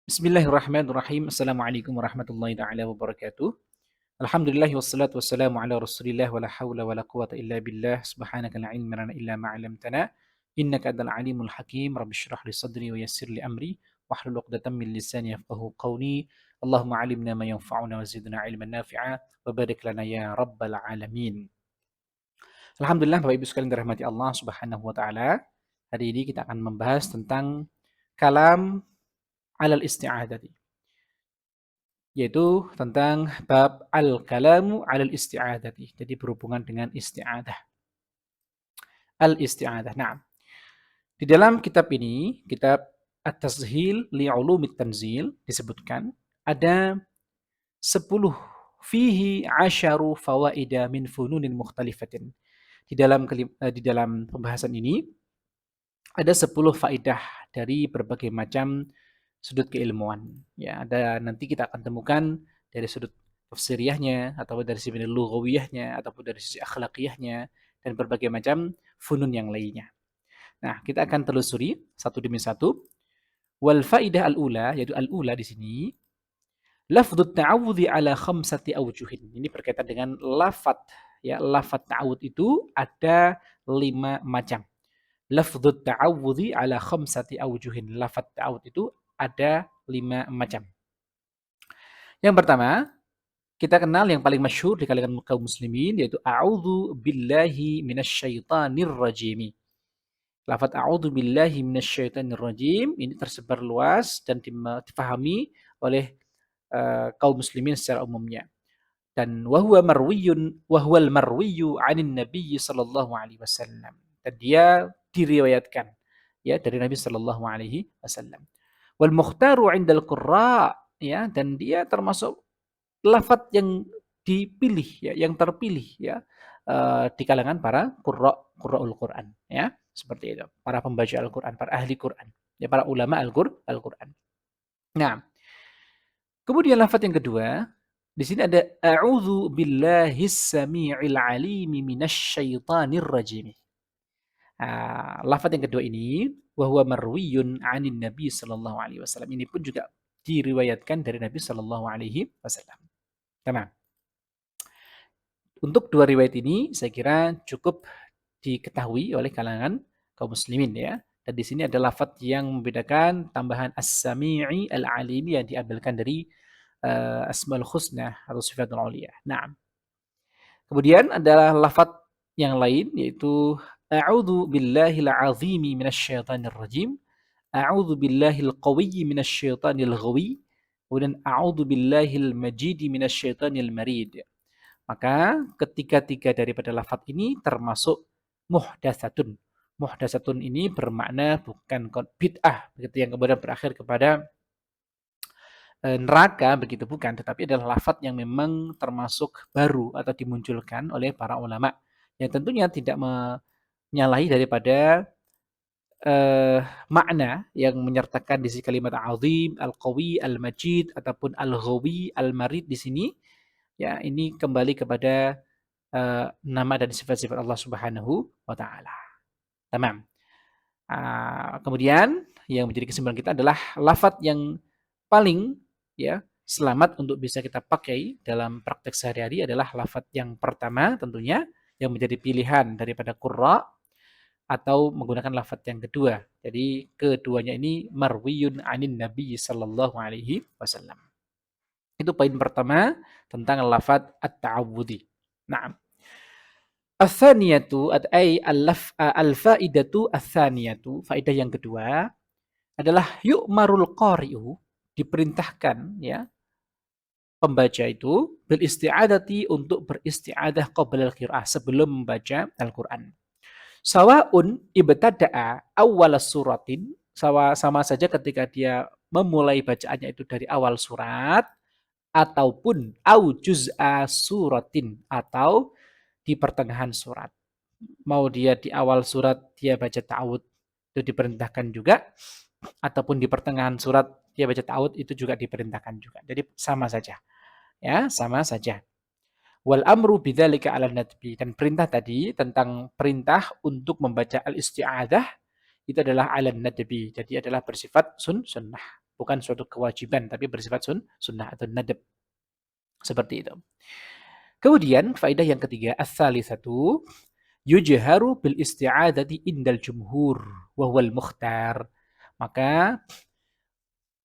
Bismillahirrahmanirrahim. Assalamualaikum warahmatullahi taala wabarakatuh. Alhamdulillah wassalatu wassalamu ala Rasulillah wala haula wala quwata illa billah. Subhanaka la ilma lana illa ma 'allamtana. Innaka antal alimul hakim. Rabbi shrah li sadri wa yassir li amri wahlul 'uqdatam min lisani yafqahu qawli. Allahumma 'allimna ma yanfa'una wa zidna 'ilman nafi'a wa barik lana ya rabbal alamin. Alhamdulillah Bapak Ibu sekalian dirahmati Allah Subhanahu wa taala. Hari ini kita akan membahas tentang kalam alal isti'adati, yaitu tentang bab al-kalamu alal isti'adati. Jadi berhubungan dengan isti'adah. Al-isti'adah. Nah, di dalam kitab ini, kitab At-Tasheel li'ulumit tanzil, disebutkan ada 10 fihi asyaru fawaida min fununin mukhtalifatin. Di dalam pembahasan ini ada 10 faidah dari berbagai macam sudut keilmuan. Ya, ada nanti kita akan temukan dari sudut tafsiriyahnya, atau dari sisi lughawiyahnya, ataupun dari sisi akhlakiyahnya, dan berbagai macam funun yang lainnya. Nah, kita akan telusuri satu demi satu. Wal faidah al-ula, yaitu al-ula di sini, lafdhut ta'awudhi ala khamsati awjuhin. Ini berkaitan dengan lafat. Ya, lafat ta'awud itu ada 5 macam. Lafdhut ta'awudhi ala khamsati awjuhin. Lafat ta'awud itu ada 5 macam. Yang pertama, kita kenal yang paling masyhur di kalangan kaum muslimin, yaitu a'udzu billahi minasyaitonir rajim. Lafaz a'udzu billahi minasyaitonir rajim ini tersebar luas dan difahami oleh kaum muslimin secara umumnya. Dan wahwal marwiyyu 'anin nabiy sallallahu alaihi wasallam. Dan dia diriwayatkan ya dari Nabi sallallahu alaihi wasallam. Wal mukhtaru 'indal qurra, ya, dan dia termasuk lafaz yang dipilih ya, yang terpilih ya di kalangan para qurra'ul Quran ya, seperti itu. Para pembaca Al-Qur'an, para ahli Quran, ya, para ulama Al-Qur'an. Nah, kemudian lafaz yang kedua, di sini ada a'udzu billahis samii'il 'aliim minasyaitonir rajim. Lafaz yang kedua ini wa huwa marwiyun 'anin nabi sallallahu alaihi wasallam. Ini pun juga diriwayatkan dari Nabi sallallahu alaihi wasallam. Tamam. Untuk dua riwayat ini saya kira cukup diketahui oleh kalangan kaum muslimin ya. Dan di sini ada lafaz yang membedakan tambahan as-sami'i al-alimi yang diambilkan dari asmaul husna atau sifatul uliyah. Nah, kemudian adalah lafaz yang lain, yaitu a'udzu billahil azimi minasyaitonir rajim, a'udzu billahil qawiyyi minasyaitonil ghawi, kemudian a'udzu billahil majidi minasyaitonil marid. Maka ketiga-tiga daripada lafaz ini termasuk muhdatsatun. Muhdatsatun ini bermakna bukan bid'ah begitu yang kemudian berakhir kepada neraka begitu, bukan, tetapi adalah lafaz yang memang termasuk baru atau dimunculkan oleh para ulama yang tentunya tidak menyalahi daripada makna yang menyertakan di sisi kalimat azim, al-qawi, al-majid ataupun al-ghawi, al-marid di sini ya, ini kembali kepada nama dan sifat-sifat Allah Subhanahu wa taala. Tamam. Kemudian yang menjadi kesimpulan kita adalah lafaz yang paling ya selamat untuk bisa kita pakai dalam praktek sehari-hari adalah lafaz yang pertama tentunya yang menjadi pilihan daripada qurra, atau menggunakan lafaz yang kedua. Jadi keduanya ini marwiyun anin nabi sallallahu alaihi wasallam. Itu poin pertama tentang lafaz at-ta'awudhi. Nah, ats-tsaniyatu ay al-faidatu ats-tsaniyatu, faedah yang kedua adalah yu'marul qari'u, diperintahkan ya pembaca itu bil isti'adati, untuk beristi'adah qabla al-qira'ah, sebelum membaca Al-Qur'an. Sawaun ibtada'a awwal suratin, sama saja ketika dia memulai bacaannya itu dari awal surat ataupun au juz'a suratin, atau di pertengahan surat. Mau dia di awal surat dia baca ta'awud, itu diperintahkan juga, ataupun di pertengahan surat dia baca ta'awud, itu juga diperintahkan juga. Jadi sama saja. Ya, sama saja. Wal amru bidzalika 'alan nadbi, dan perintah tadi tentang perintah untuk membaca al-isti'adzah itu adalah 'alan nadbi. Jadi adalah bersifat sunnah. bukan suatu kewajiban tapi bersifat sunnah atau nadab. Seperti itu. Kemudian faedah yang ketiga, ats-tsalitsatu yujharu bil isti'adzati indal jumhur wa huwal mukhtar. Maka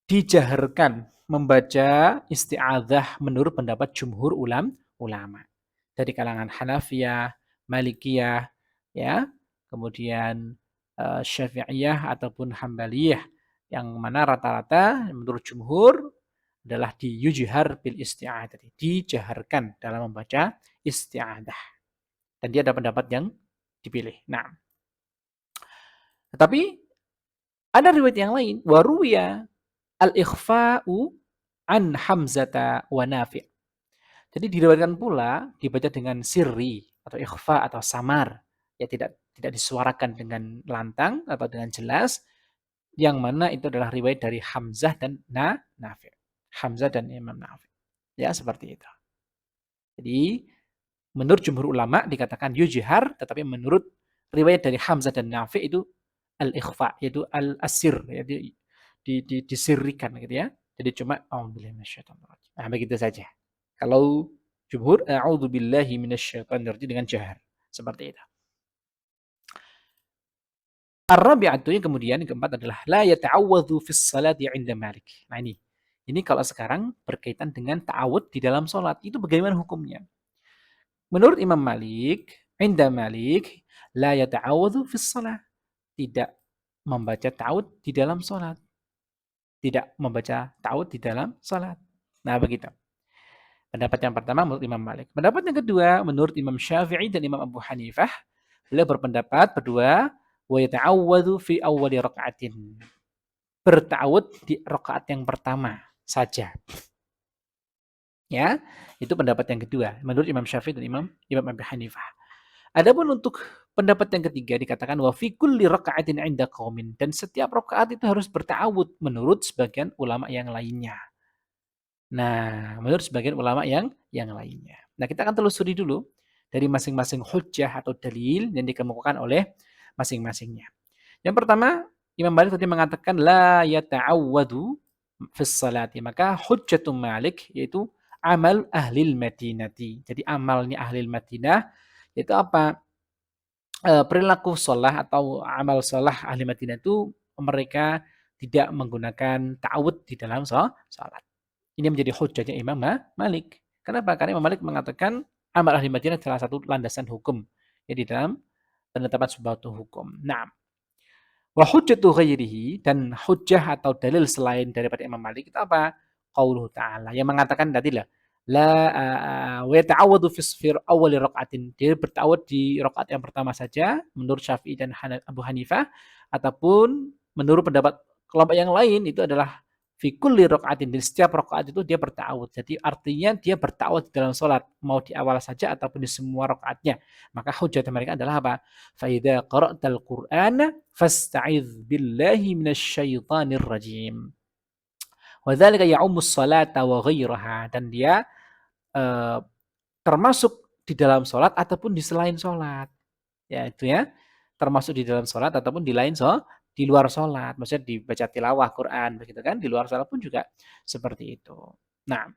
dijaharkan membaca isti'adzah menurut pendapat jumhur ulama. Dari kalangan Hanafiyah, Malikiyah, ya, kemudian Syafi'iyah ataupun Hambaliyah, yang mana rata-rata menurut jumhur adalah yujhar bil isti'adzah, dijaharkan dalam membaca isti'adzah. Dan dia ada pendapat yang dipilih. Nah, tetapi ada riwayat yang lain, waruya al-ikhfa'u an Hamzata wa Nafi'. Jadi diriwayatkan pula dibaca dengan sirri atau ikhfa atau samar, ya tidak disuarakan dengan lantang atau dengan jelas, yang mana itu adalah riwayat dari Hamzah dan Nafi'. Hamzah dan Imam Nafi'. Ya, seperti itu. Jadi menurut jumhur ulama dikatakan yujhar, tetapi menurut riwayat dari Hamzah dan Nafi' itu al-ikhfa, yaitu al-asir, ya, disirrikan gitu ya. Jadi cuma a'udzubillahi minasyaitonir rajim. Nah, begitu saja. Kalau jumhur a'udzubillahi minasyaitonir rajim dengan jahar. Seperti itu. Ar-rabi'atu yang kemudian yang keempat adalah la yata'awwadzu fis salati 'inda Malik. Nah, ini kalau sekarang berkaitan dengan ta'awud di dalam salat. Itu bagaimana hukumnya? Menurut Imam Malik, 'inda Malik la yata'awwadzu fis shalah. Tidak membaca ta'awud di dalam salat. Tidak membaca ta'awud di dalam salat. Nah, begitu. Pendapat yang pertama menurut Imam Malik. Pendapat yang kedua menurut Imam Syafi'i dan Imam Abu Hanifah, beliau berpendapat berdua, wa yata'awwadzu fi awwali raka'atin. Berta'awud di rakaat yang pertama saja. Ya, itu pendapat yang kedua menurut Imam Syafi'i dan Imam Abu Hanifah. Adapun untuk pendapat yang ketiga dikatakan wa fi kulli raka'atin 'inda qaumin, dan setiap rakaat itu harus berta'awud menurut sebagian ulama yang lainnya. Nah, menurut sebagian ulama yang lainnya. Nah, kita akan telusuri dulu dari masing-masing hujjah atau dalil yang dikemukakan oleh masing-masingnya. Yang pertama, Imam Malik tadi mengatakan la yata'awwadu fis salati. Maka hujjatul Malik yaitu amal ahlil Madinati. Jadi amalnya ahlil Madinah itu apa? Perilaku sholah atau amal sholah ahli Madinah itu mereka tidak menggunakan ta'awud di dalam sholat. Ini menjadi hujjahnya Imam Malik. Kenapa? Karena Imam Malik mengatakan amal ahli Madinah salah satu landasan hukum ya, di dalam penetapan suatu hukum. Nah, wa hujjatu ghairihi, dan hujjah atau dalil selain daripada Imam Malik itu apa? Qauluhu ta'ala, yang mengatakan tadi lah la wa yata'awwadu fi awwali raka'atin. Dia berta'awud di rakaat yang pertama saja menurut Syafi'i dan Abu Hanifah, ataupun menurut pendapat kelompok yang lain itu adalah fi kulli raka'atin. Di setiap rakaat itu dia berta'awud. Jadi artinya dia berta'awud dalam salat, mau di awal saja ataupun di semua rakaatnya. Maka hujjah mereka adalah apa? Fa idza qara'tal Qur'ana fasta'idz billahi minasyaitonir rajim. Wa dzalika ya'ummus salata wa ghairaha, dan dia termasuk di dalam sholat ataupun di selain sholat. Ya, itu ya. Termasuk di dalam sholat ataupun di lain di luar sholat. Maksudnya dibaca tilawah Quran, begitu kan. Di luar sholat pun juga seperti itu. Nah,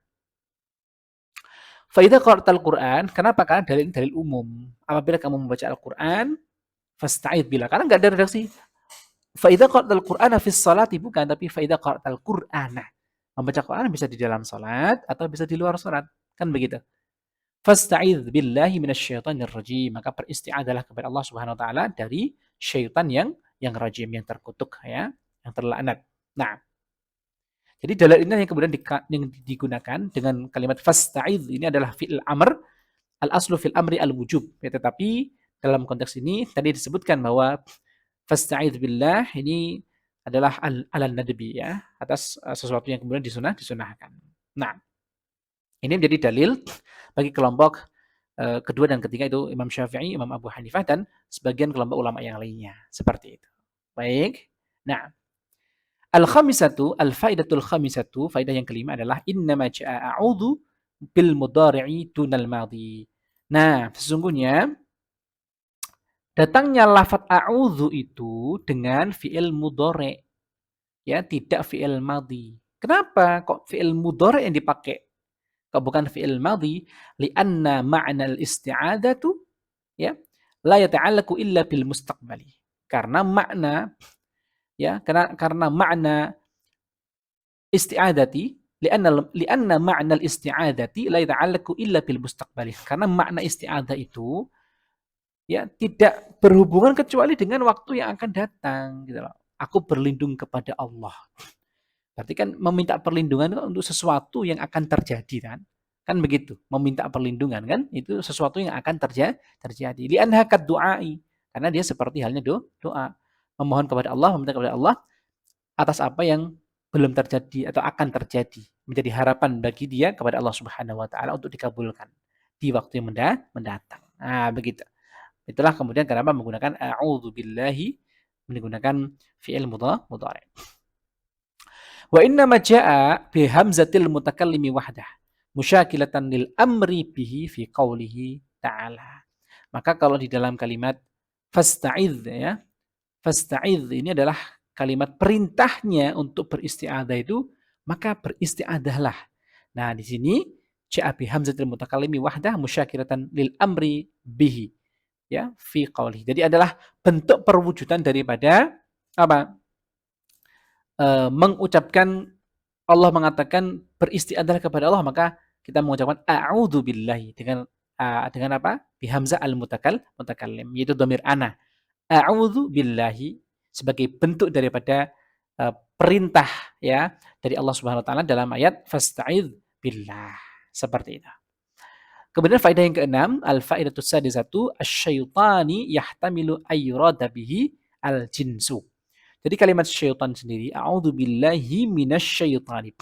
fa idza qara'tal Qur'an, kenapa? Karena dalil umum. Apabila kamu membaca Al-Qur'an, fasta'idz billah. Karena enggak ada redaksi fa idza qara'tal Qur'ana fis sholati, bukan, tapi fa idza qara'tal Qur'ana. Membaca Quran bisa di dalam sholat atau bisa di luar sholat. Kan begitu. Fasta'idz billahi minasyaitonir rajim. Maka beristi'adzahlah kepada Allah Subhanahu wa taala dari syaitan yang rajim, yang terkutuk ya, yang terlaknat. Nah, jadi dalil ini yang kemudian yang digunakan dengan kalimat fasta'idz ini adalah fi'il amr, al-aslu fil amri al-wujub. Ya, tetapi dalam konteks ini tadi disebutkan bahwa fasta'idz billah ini adalah al-nadbi ya, atas sesuatu yang kemudian disunahkan. Nah, ini menjadi dalil bagi kelompok kedua dan ketiga, itu Imam Syafi'i, Imam Abu Hanifah, dan sebagian kelompok ulama yang lainnya. Seperti itu. Baik. Nah, al-faidatul khamisatu, faidah yang kelima adalah innama ja'a a'udzu bil mudhari'i dunal madhi. Nah, sesungguhnya datangnya lafaz a'udzu itu dengan fi'il mudhari', ya, tidak fi'il madhi. Kenapa kok fi'il mudhari' yang dipakai? Kok bukan fi'il madhi? Li'anna ma'nal isti'adatu, ya, la yata'allaqu illa bil mustaqbali. Karena makna, ya, karena makna isti'adati, li'anna ma'nal isti'adati la yata'allaqu illa bil mustaqbali. Karena makna isti'adah itu, ya, tidak berhubungan kecuali dengan waktu yang akan datang, gitu loh. Aku berlindung kepada Allah. Berarti kan meminta perlindungan itu untuk sesuatu yang akan terjadi, kan? Kan begitu. Meminta perlindungan kan itu sesuatu yang akan terjadi. Li'anha du'ai. Karena dia seperti halnya doa. Memohon kepada Allah, meminta kepada Allah atas apa yang belum terjadi atau akan terjadi. Menjadi harapan bagi dia kepada Allah Subhanahu wa taala untuk dikabulkan di waktu yang mendatang. Nah, begitu. Itulah kemudian kenapa menggunakan a'udzubillahi, menggunakan fi'il mudhari'. Wa inna ma jaa'a bi hamzatil mutakallimi wahdah musyakilatan lil amri bihi fi qaulihi ta'ala. Maka kalau di dalam kalimat fasta'idz, ya, fasta'idz ini adalah kalimat perintahnya untuk beristi'adzah itu, maka beristi'adzahlah. Nah, di sini jaa'a bi hamzatil mutakallimi wahdah musyakilatan lil amri bihi, ya, fi qaulihi. Jadi adalah bentuk perwujudan daripada apa? Mengucapkan, Allah mengatakan beristi'adzah kepada Allah, maka kita mengucapkan a'udzu billahi dengan apa? Bi hamzah mutakallim, yaitu dhamir ana. A'udzu billahi sebagai bentuk daripada perintah, ya, dari Allah Subhanahu wa taala dalam ayat fasta'idz billah. Seperti itu. Kemudian faedah yang keenam, al-faedatus sadisatu asy-syaitani yahtamilu ayyurada bihi al-jinsu. Jadi kalimat syaitan sendiri, a'udzubillahi minasyaitonir.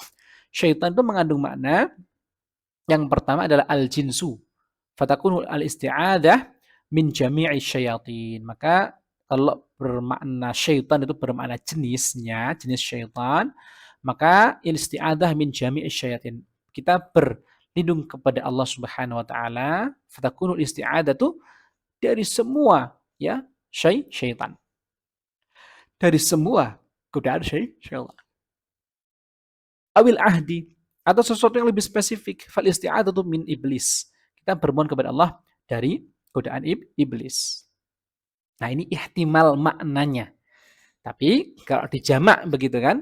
Syaitan itu mengandung makna yang pertama adalah al-jinsu. Fatakunu al-isti'adah min jami'i syayatin. Maka kalau bermakna syaitan itu bermakna jenisnya, jenis syaitan, maka isti'adah min jami'i syayatin. Kita berlindung kepada Allah Subhanahu wa taala, fatakunu isti'adatu dari semua, ya, syaitan. Dari semua godaan syaitan. Awil ahdi, atau sesuatu yang lebih spesifik, fal isti'adzatu min iblis. Kita bermohon kepada Allah dari godaan iblis. Nah, ini ihtimal maknanya. Tapi kalau dijamak begitu kan,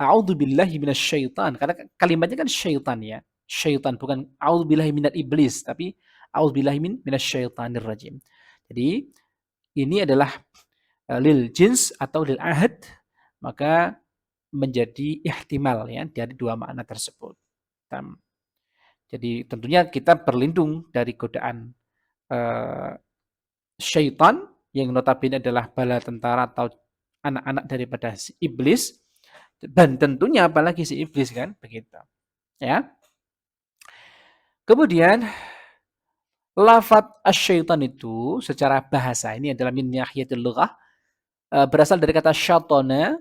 a'udzubillahi minasyaitan, karena kalimatnya kan syaitan, ya. Syaitan, bukan a'udzubillahi minal iblis, tapi a'udzubillahi minasyaitanir rajim. Jadi ini adalah lil jins atau lil ahad, maka menjadi ihtimal, ya, dari dua makna tersebut. Jadi tentunya kita berlindung dari godaan syaitan yang notabene adalah bala tentara atau anak-anak daripada si iblis, dan tentunya apalagi si iblis, kan begitu, ya. Kemudian lafadz asyaitan itu secara bahasa ini adalah min nahiyatil lughah, berasal dari kata syatana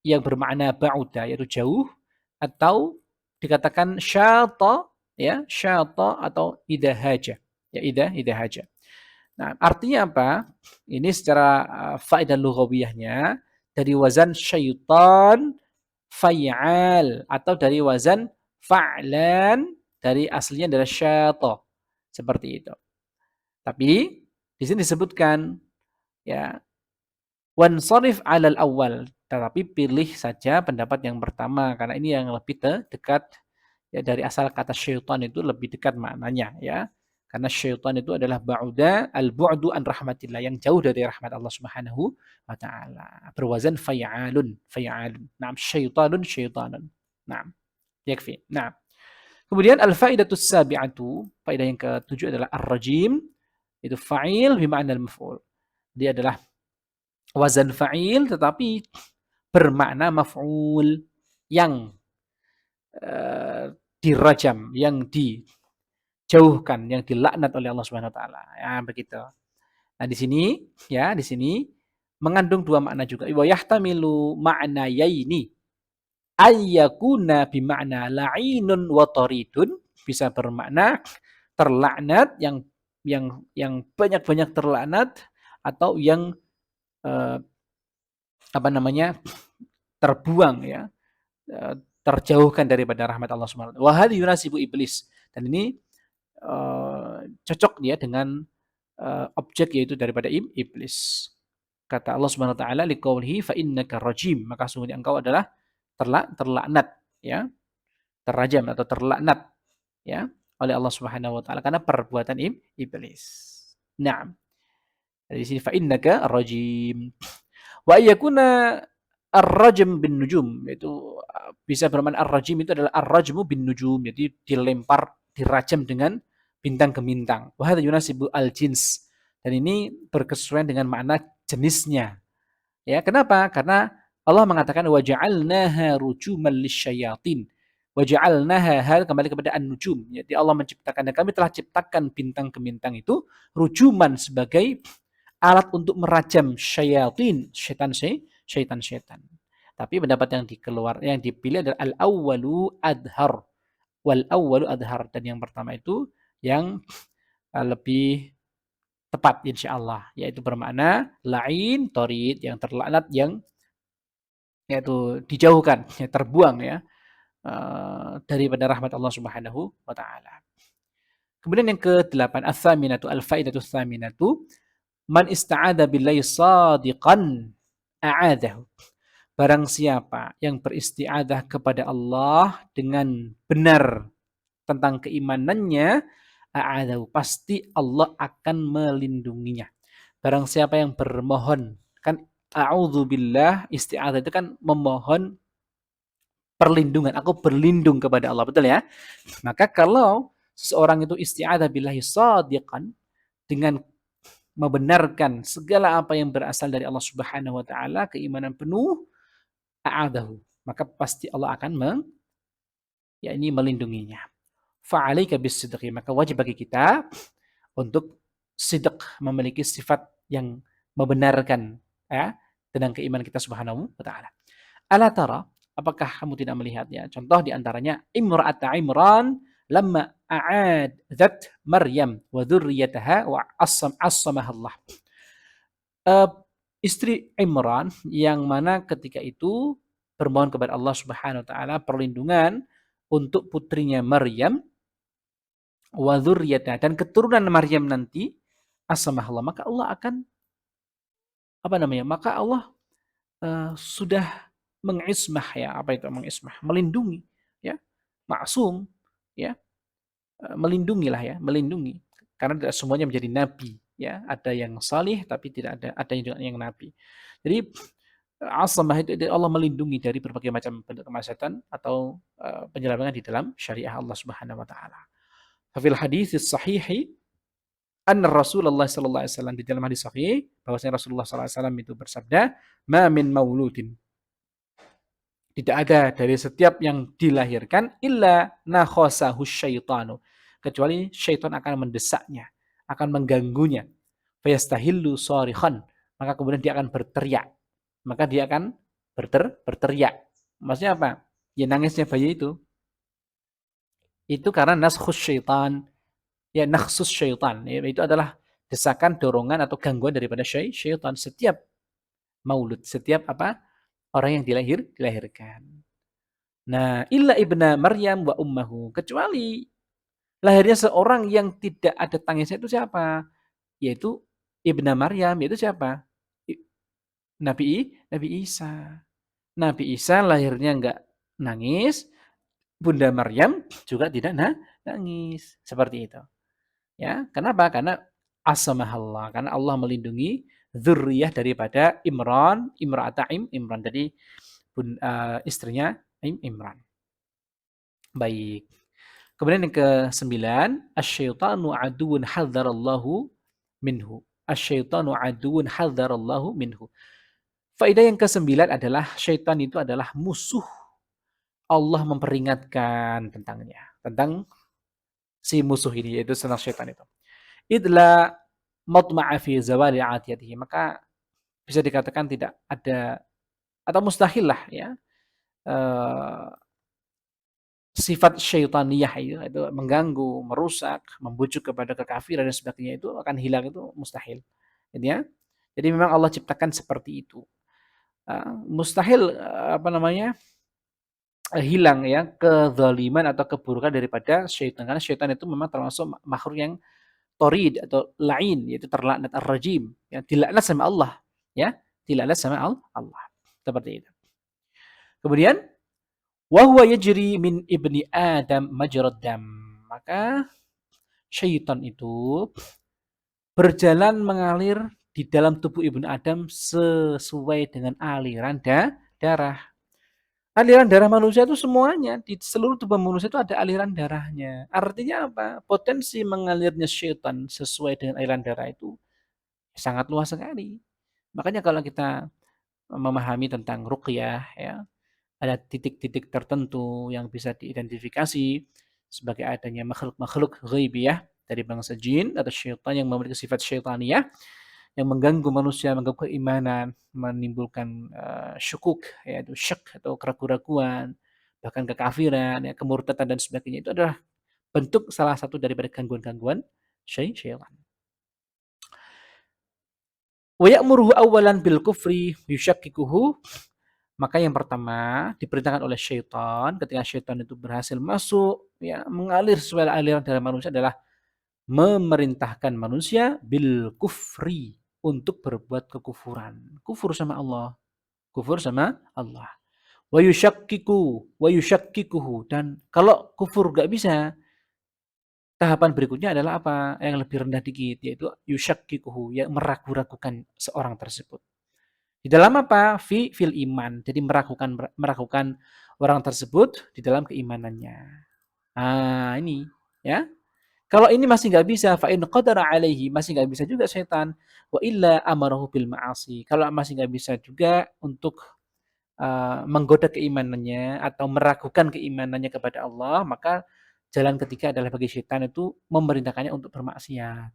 yang bermakna ba'uda, yaitu jauh, atau dikatakan syata, ya, syata atau idahaja, ya, idahaja. Nah, artinya apa? Ini secara faedah lughawiyahnya dari wazan syaitan fa'al, atau dari wazan fa'lan, dari aslinya adalah syata. Seperti itu. Tapi di sini disebutkan, ya, wansharif 'alal awwal, tetapi pilih saja pendapat yang pertama karena ini yang lebih dekat, ya, dari asal kata syaitan itu lebih dekat maknanya, ya. Karena syaitan itu adalah ba'uda, al-bu'du an rahmatillah, yang jauh dari rahmat Allah Subhanahu wa taala. Berwazan fa'alun. Naam, syaitanun. Naam, yakfi. Nah, kemudian al-faidatus sabi'atu, faedah yang ketujuh adalah ar-rajim, itu fa'il bima'na al-maf'ul. Dia adalah wazan fa'il tetapi bermakna maf'ul, yang dirajam, yang dijauhkan, yang dilaknat oleh Allah Subhanahu wa taala. Ya, begitu. Nah, di sini, ya, di sini mengandung dua makna juga. Wa yahtamilu ma'nayaini ayyakuna bima'na la'inun wa taridun, bisa bermakna terlaknat, yang banyak-banyak terlaknat, atau yang apa namanya? terbuang ya, terjauhkan daripada rahmat Allah Subhanahu wa taala. Wa hadhi yunasibu iblis. Dan ini cocok dia dengan objek yaitu daripada iblis. Kata Allah Subhanahu wa taala liqaulihi fa innaka rajim, maka sungguhnya engkau adalah terlaknat ya, terrajam atau terlaknat ya oleh Allah Subhanahu wa taala karena perbuatan iblis. Naam. Dari sini fa innaka rajim. Wa ayyakuna ar-rajm bin nujum, yaitu bisa bermakna ar-rajim itu adalah ar-rajmu bin nujum, jadi dilempar, dirajam dengan bintang ke bintang. Wa hadza yunasibu al-jins. Dan ini berkesesuaian dengan makna jenisnya. Ya, kenapa? Karena Allah mengatakan wa ja'alnaha rujuman lisyayatin. Wa ja'alnaha hal kembali kepada an-nujum. Jadi Allah menciptakan dan kami telah ciptakan bintang ke bintang itu rujuman sebagai alat untuk merajam syayatin, syaitan-syaitan. Tapi pendapat yang dipilih adalah al-awwalu adhar. Wal awwalu adhar, dan yang pertama itu yang lebih tepat insyaallah, yaitu bermakna lain torid, yang terlaknat, yang yaitu dijauhkan, ya, terbuang ya daripada rahmat Allah Subhanahu wa taala. Kemudian yang ke-8 ats-tsaminatu al-faidatu ats-tsaminatu man ista'adza billahi shadiqan a'adahu. Barang siapa yang beristiadah kepada Allah dengan benar tentang keimanannya, a'adahu, pasti Allah akan melindunginya. Barang siapa yang bermohon, kan a'udzubillah, isti'adzah itu kan memohon perlindungan. Aku berlindung kepada Allah, betul ya? Maka kalau seseorang itu isti'adzah billahi shadiqan, dengan membenarkan segala apa yang berasal dari Allah Subhanahu wa taala, keimanan penuh, a'adahu, maka pasti Allah akan melindunginya. Fa'alaika bis-sidqi, maka wajib bagi kita untuk sidq, memiliki sifat yang membenarkan ya tentang keimanan kita Subhanahu wa taala. Ala tara, apakah kamu tidak melihatnya? Contoh di antaranya Imra'ata Imran lamma a'adat Maryam wa dzurriyyataha wa Allah. Istri Imran yang mana ketika itu bermohon kepada Allah Subhanahu wa taala perlindungan untuk putrinya Maryam wa dzurriyyataha, dan keturunan Maryam nanti Allah, maka Allah akan maka Allah sudah mengismah ya, mengismah, melindungi ya, maksum ya, melindungilah ya, melindungi, karena tidak semuanya menjadi nabi ya, ada yang salih tapi tidak ada juga yang nabi. Jadi asamah itu Allah melindungi dari berbagai macam bentuk kemaksiatan atau penyelewengan di dalam syariah Allah Subhanahu wa taala. Fil hadits sahihi anna Rasulullah sallallahu alaihi wasallam, di dalam hadis sahih bahwasanya Rasulullah sallallahu alaihi wasallam itu bersabda, "Ma min mauludin", tidak ada dari setiap yang dilahirkan, illa nakhasahu syaitanu, kecuali syaitan akan mendesaknya, akan mengganggunya. Fayastahillu sharikhan, maka kemudian dia akan berteriak. Maka dia akan berteriak. Maksudnya apa? Ya nangisnya bayi itu. Itu karena naskhus syaitan. Ya nakhsus syaitan. Ya, itu adalah desakan, dorongan atau gangguan daripada syaitan setiap maulud, setiap orang yang dilahirkan. Nah, illa ibna Maryam wa ummahu, kecuali lahirnya seorang yang tidak ada tangisnya, itu siapa? Yaitu ibna Maryam, yaitu siapa? Nabi Isa. Nabi Isa lahirnya enggak nangis, Bunda Maryam juga tidak nangis. Seperti itu. Ya, kenapa? Karena asmahallah, karena Allah melindungi dzurriyyah daripada Imra'ata Imran, jadi istrinya Imran. Baik. Kemudian yang ke-9, asyaitanu aduwwun hadzarallahu minhu. Asyaitanu aduwwun hadzarallahu minhu. Faedah yang ke-9 adalah syaitan itu adalah musuh. Allah memperingatkan tentang si musuh ini, yaitu tentang syaitan itu. Idla matma'a fi zawali atiyatihi, maka bisa dikatakan tidak ada atau mustahil lah ya, sifat syaitaniyah itu mengganggu, merusak, membujuk kepada kekafiran dan sebagainya, itu akan hilang, itu mustahil. Jadi memang Allah ciptakan seperti itu. mustahil, hilang ya kezaliman atau keburukan daripada syaitan. Karena syaitan itu memang termasuk makhluk yang torid atau lain, yaitu terlaknat ar-rajim, ya dilaknat sama Allah, ya, dilaknat sama Allah. Seperti itu. Kemudian wa huwa yajri min ibni Adam majrad dam. Maka syaitan itu berjalan mengalir di dalam tubuh ibnu Adam sesuai dengan aliran darah. Aliran darah manusia itu semuanya, di seluruh tubuh manusia itu ada aliran darahnya. Artinya apa? Potensi mengalirnya syaitan sesuai dengan aliran darah itu sangat luas sekali. Makanya kalau kita memahami tentang ruqyah ya, ada titik-titik tertentu yang bisa diidentifikasi sebagai adanya makhluk-makhluk ghaibiyah dari bangsa jin atau syaitan yang memiliki sifat syaitaniyah yang mengganggu manusia, mengganggu keimanan, menimbulkan syukuk, yaitu syak atau keraguan-raguan, bahkan kekafiran, ya, kemurtadan dan sebagainya. Itu adalah bentuk salah satu daripada gangguan-gangguan syaitan. Wa ya'muruhu awwalan bil kufri yushakkikuhu. Maka yang pertama diperintahkan oleh syaitan ketika syaitan itu berhasil masuk ya mengalir sesuai aliran darah manusia adalah memerintahkan manusia bil kufri untuk berbuat kekufuran. Kufur sama Allah. Kufur sama Allah. Wa yushakkikuhu. Dan kalau kufur gak bisa, tahapan berikutnya adalah apa? Yang lebih rendah dikit, yaitu yushakkikuhu, yang meragu-ragukan seorang tersebut. Di dalam apa? Fil iman. Jadi meragukan orang tersebut di dalam keimanannya. Nah, ini ya. Kalau ini masih nggak bisa, fa in qadara alaihi, masih nggak bisa juga setan. Wa illa amarahu bil ma'asi. Kalau masih nggak bisa juga untuk menggoda keimanannya atau meragukan keimanannya kepada Allah, maka jalan ketiga adalah bagi setan itu memerintahkannya untuk bermaksiat.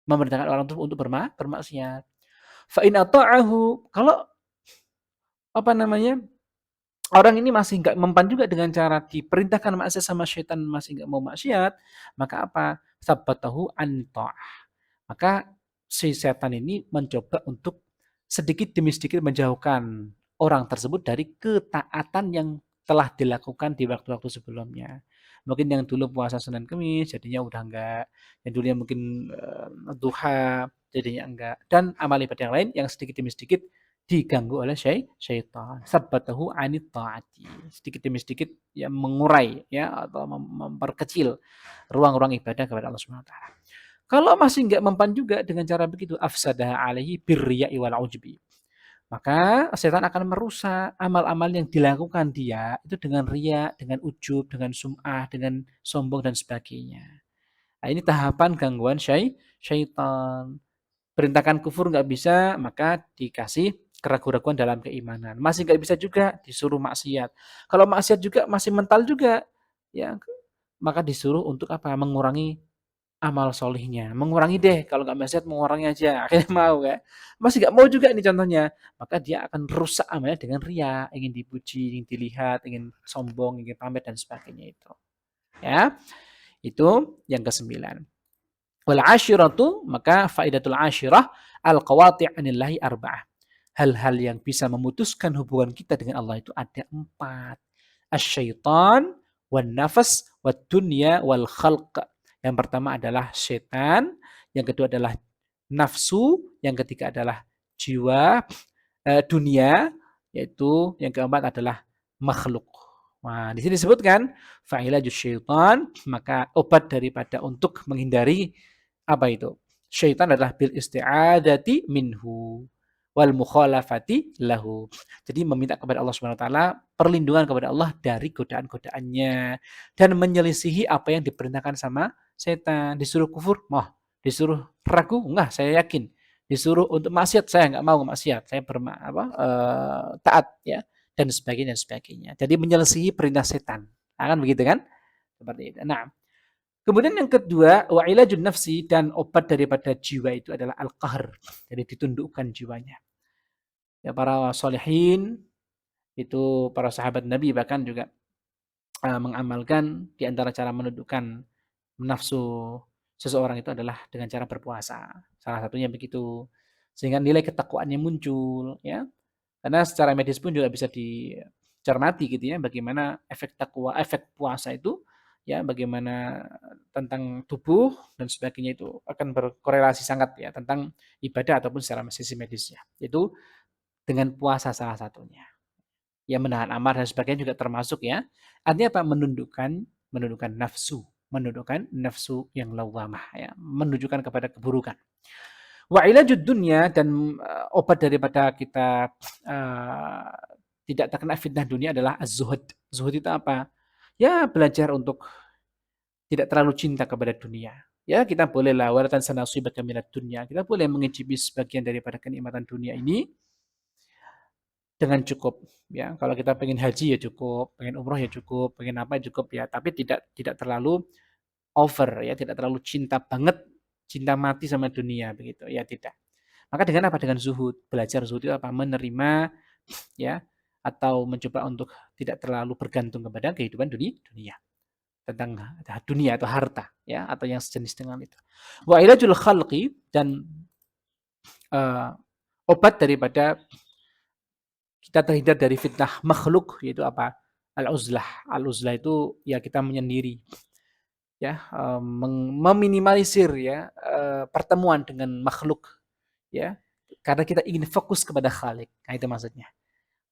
Memerintahkan orang itu untuk bermaksiat. Fa in ata'ahu, kalau apa namanya? Orang ini masih nggak mempan juga dengan cara diperintahkan maksiat sama setan masih nggak mau maksiat, maka apa? Sabbatahu an ta'ah. Maka si setan ini mencoba untuk sedikit demi sedikit menjauhkan orang tersebut dari ketaatan yang telah dilakukan di waktu-waktu sebelumnya. Mungkin yang dulu puasa Senin Kamis jadinya udah enggak, yang dulunya mungkin duha jadinya enggak, dan amal ibadah yang lain yang sedikit demi sedikit diganggu oleh syaitan. Sabbatahu anit ta'ati. Sedikit demi sedikit ya mengurai ya atau memperkecil ruang-ruang ibadah kepada Allah Subhanahu wa taala. Kalau masih enggak mempan juga dengan cara begitu, afsadah alaihi birriya'i wal ujbi. Maka setan akan merusak amal-amal yang dilakukan dia itu dengan riya, dengan ujub, dengan sum'ah, dengan sombong dan sebagainya. Nah, ini tahapan gangguan syaitan. Perintahkan kufur nggak bisa, maka dikasih keraguan-raguan dalam keimanan. Masih nggak bisa juga, disuruh maksiat. Kalau maksiat juga masih mental juga, ya maka disuruh untuk apa? Mengurangi amal solihnya. Mengurangi deh, kalau nggak maksiat mengurangi aja. Akhirnya mau kan. Masih nggak mau juga nih contohnya. Maka dia akan rusak amalnya dengan ria, ingin dipuji, ingin dilihat, ingin sombong, ingin pamer dan sebagainya itu. Ya, itu yang kesembilan. Wal ashiratu, maka faidatul ashirah al-qawati' anillahi arba'ah. Hal-hal yang bisa memutuskan hubungan kita dengan Allah itu ada 4. Asyaitan, wan nafas, wad dunya, wal khalq. Yang pertama adalah setan, yang kedua adalah nafsu, yang ketiga adalah jiwa, dunia, yaitu yang keempat adalah makhluk. Nah, di sini disebutkan fa'ilajus syaitan, maka obat daripada untuk menghindari apa itu? Syaitan adalah bil isti'adati minhu wal mukhalafati lahu. Jadi meminta kepada Allah Subhanahu wa taala perlindungan kepada Allah dari godaan-godaannya dan menyelisihi apa yang diperintahkan sama setan. Disuruh kufur, mah. Disuruh ragu, enggak, saya yakin. Disuruh untuk maksiat, saya enggak mau maksiat. Saya taat ya dan sebagainya dan sebagainya. Jadi menyelisihi perintah setan. Akan begitu kan? Seperti itu. Nah, kemudian yang kedua, wa ilajun nafsi, dan obat daripada jiwa itu adalah al-qahr. Jadi ditundukkan jiwanya. Ya, para solehin, itu para sahabat Nabi bahkan juga mengamalkan di antara cara menundukkan nafsu seseorang itu adalah dengan cara berpuasa. Salah satunya begitu. Sehingga nilai ketakwaannya muncul. Ya. Karena secara medis pun juga bisa dicermati gitu ya, bagaimana efek puasa itu, ya bagaimana tentang tubuh dan sebagainya itu akan berkorelasi sangat ya tentang ibadah ataupun secara sisi medisnya. Itu dengan puasa salah satunya. Ya menahan amarah dan sebagainya juga termasuk ya. Artinya apa? Menundukkan nafsu yang lawamah ya, menunjukkan kepada keburukan. Wa ilajud dunya dan obat daripada kita uh, tidak terkena fitnah dunia adalah az-zuhud. Zuhud itu apa? Ya belajar untuk tidak terlalu cinta kepada dunia. Ya kita bolehlah waratan sanasibaka minad dunya. Kita boleh mengicipi sebagian daripada kenikmatan dunia ini dengan cukup ya. Kalau kita pengen haji ya cukup, pengen umroh ya cukup, pengen apa ya cukup ya. Tapi tidak terlalu over ya, tidak terlalu cinta banget, cinta mati sama dunia begitu ya tidak. Maka dengan apa? Dengan zuhud. Belajar zuhud itu apa? Menerima ya atau mencoba untuk tidak terlalu bergantung kepada kehidupan dunia tentang dunia atau harta ya atau yang sejenis dengan itu. Wa ilajul khalqi dan uh, obat daripada kita terhindar dari fitnah makhluk yaitu apa? Al-uzlah. Al-uzlah itu ya kita menyendiri ya meminimalisir ya pertemuan dengan makhluk ya karena kita ingin fokus kepada Khalik. Nah itu maksudnya.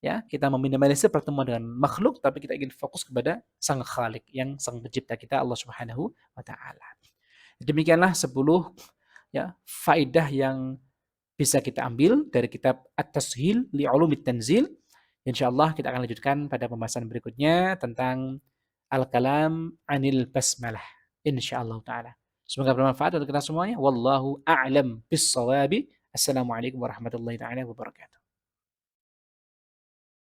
Ya, kita meminimalisir pertemuan dengan makhluk tapi kita ingin fokus kepada Sang Khalik yang Sang Pencipta kita Allah Subhanahu wa taala. Demikianlah 10 ya faedah yang bisa kita ambil dari kitab At-Tashil li Ulumit Tanzil. Insyaallah kita akan lanjutkan pada pembahasan berikutnya tentang Al-Kalam Anil Basmalah. Insyaallah taala. Semoga bermanfaat untuk kita semuanya. Wallahu a'lam bis-shawabi. Assalamualaikum warahmatullahi taala wabarakatuh.